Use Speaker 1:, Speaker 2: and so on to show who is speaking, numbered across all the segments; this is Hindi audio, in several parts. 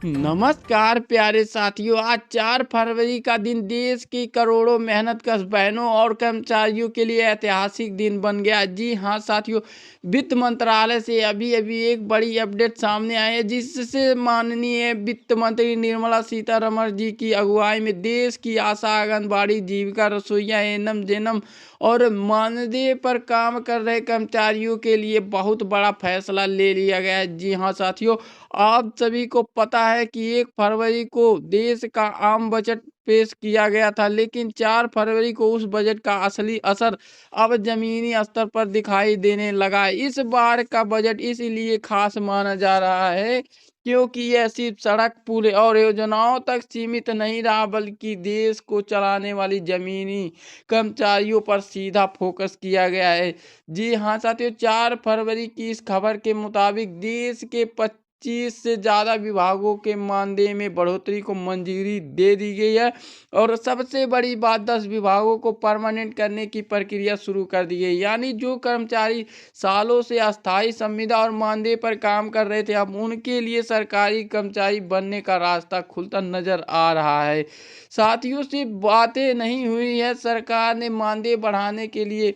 Speaker 1: नमस्कार प्यारे साथियों। आज 4 फरवरी का दिन देश की करोड़ों मेहनतकश बहनों और कर्मचारियों के लिए ऐतिहासिक दिन बन गया। जी हाँ साथियों, वित्त मंत्रालय से अभी अभी एक बड़ी अपडेट सामने आई है, जिससे माननीय वित्त मंत्री निर्मला सीतारमण जी की अगुवाई में देश की आशा, आंगनबाड़ी, जीविका, रसोइया, एनम जेनम और मानदेय पर काम कर रहे कर्मचारियों के लिए बहुत बड़ा फैसला ले लिया गया है। जी हाँ साथियों, आप सभी को पता है कि 1 फरवरी को देश का आम बजट पेश किया गया था, लेकिन 4 फरवरी को उस बजट का असली असर अब जमीनी स्तर पर दिखाई देने लगा है। इस बार का बजट इसलिए खास माना जा रहा है क्योंकि यह सिर्फ सड़क, पुल और योजनाओं तक सीमित नहीं रहा, बल्कि देश को चलाने वाली जमीनी कर्मचारियों पर सीधा फोकस किया गया है। जी हाँ साथियों, 4 फरवरी की इस खबर के मुताबिक देश के 25 से ज़्यादा विभागों के मानदेय में बढ़ोतरी को मंजूरी दे दी गई है और सबसे बड़ी बात, 10 विभागों को परमानेंट करने की प्रक्रिया शुरू कर दी गई। यानी जो कर्मचारी सालों से अस्थायी संविदा और मानदेय पर काम कर रहे थे, अब उनके लिए सरकारी कर्मचारी बनने का रास्ता खुलता नजर आ रहा है। साथियों, सिर्फ बातें नहीं हुई है, सरकार ने मानदेय बढ़ाने के लिए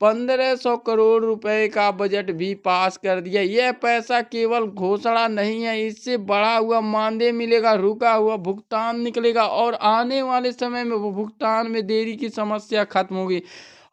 Speaker 1: 1500 करोड़ रुपए का बजट भी पास कर दिया। यह पैसा केवल घोषणा नहीं है, इससे बढ़ा हुआ मानदेय मिलेगा, रुका हुआ भुगतान निकलेगा और आने वाले समय में वो भुगतान में देरी की समस्या खत्म होगी।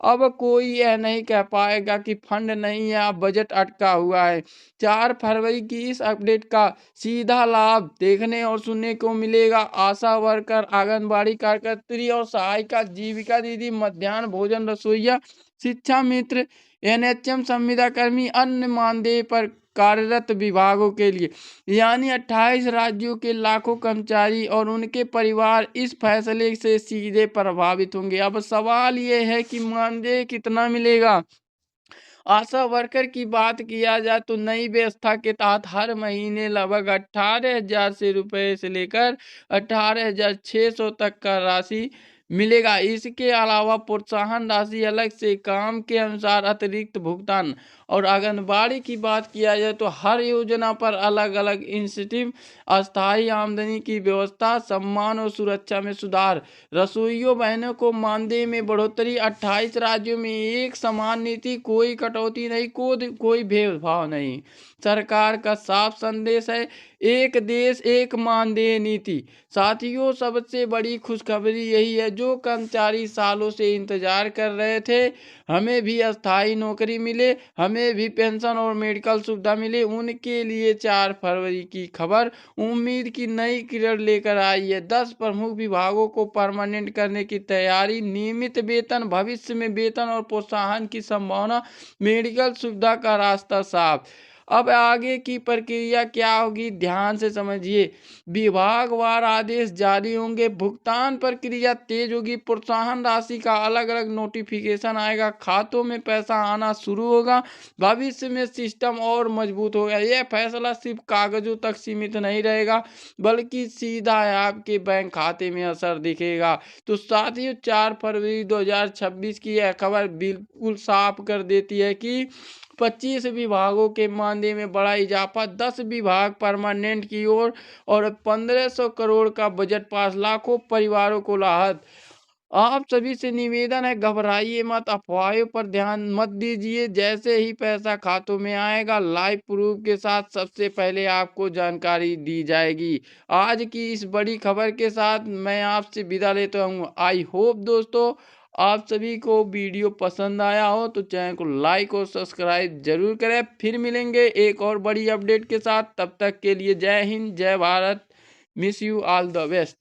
Speaker 1: अब कोई यह नहीं कह पाएगा कि फंड नहीं है, अब बजट अटका हुआ है। 4 फरवरी की इस अपडेट का सीधा लाभ देखने और सुनने को मिलेगा। आशा वर्कर, आंगनबाड़ी कार्यकर्त्री और सहायिका, जीविका दीदी, मध्याह्न भोजन रसोइया, शिक्षा मित्र, एनएचएम संविदा कर्मी, अन्य मानदेय पर कार्यरत विभागों के लिए, यानी 28 राज्यों के लाखों कर्मचारी और उनके परिवार इस फैसले से सीधे प्रभावित होंगे। अब सवाल ये है कि मानदेय कितना मिलेगा। आशा वर्कर की बात किया जाए तो नई व्यवस्था के तहत हर महीने लगभग 18,000 से रुपए से लेकर 18,600 तक का राशि मिलेगा। इसके अलावा प्रोत्साहन राशि अलग से, काम के अनुसार अतिरिक्त भुगतान और आंगनबाड़ी की बात किया जाए तो हर योजना पर अलग अलग इंसेंटिव, अस्थायी आमदनी की व्यवस्था, सम्मान और सुरक्षा में सुधार, रसोइयों बहनों को मानदेय में बढ़ोतरी, 28 राज्यों में एक समान नीति, कोई कटौती नहीं, कोई भेदभाव नहीं। सरकार का साफ संदेश है, एक देश एक मानदेय नीति। साथियों, सबसे बड़ी खुशखबरी यही है, जो कर्मचारी सालों से इंतजार कर रहे थे, हमें भी अस्थायी नौकरी मिले, हमें भी पेंशन और मेडिकल सुविधा मिले, उनके लिए 4 फरवरी की खबर उम्मीद की नई किरण लेकर आई है। 10 प्रमुख विभागों को परमानेंट करने की तैयारी, नियमित वेतन, भविष्य में वेतन और प्रोत्साहन की संभावना, मेडिकल सुविधा का रास्ता साफ। अब आगे की प्रक्रिया क्या होगी, ध्यान से समझिए। विभागवार आदेश जारी होंगे, भुगतान प्रक्रिया तेज होगी, प्रोत्साहन राशि का अलग अलग नोटिफिकेशन आएगा, खातों में पैसा आना शुरू होगा, भविष्य में सिस्टम और मजबूत होगा। यह फैसला सिर्फ कागजों तक सीमित नहीं रहेगा, बल्कि सीधा आपके बैंक खाते में असर दिखेगा। तो साथियों, 4 फरवरी 2026 की यह खबर बिल्कुल साफ कर देती है कि 25 विभागों के मानदेय में बड़ा इजाफा, 10 विभाग परमानेंट की ओर और 1500 करोड़ का बजट पास, लाखों परिवारों को राहत। आप सभी से निवेदन है, घबराइए मत, अफवाहों पर ध्यान मत दीजिए। जैसे ही पैसा खातों में आएगा, लाइव प्रूफ के साथ सबसे पहले आपको जानकारी दी जाएगी। आज की इस बड़ी खबर के साथ मैं आपसे विदा लेता हूँ। आई होप दोस्तों, आप सभी को वीडियो पसंद आया हो तो चैनल को लाइक और सब्सक्राइब जरूर करें। फिर मिलेंगे एक और बड़ी अपडेट के साथ, तब तक के लिए जय हिंद, जय Bharat, miss you all the best.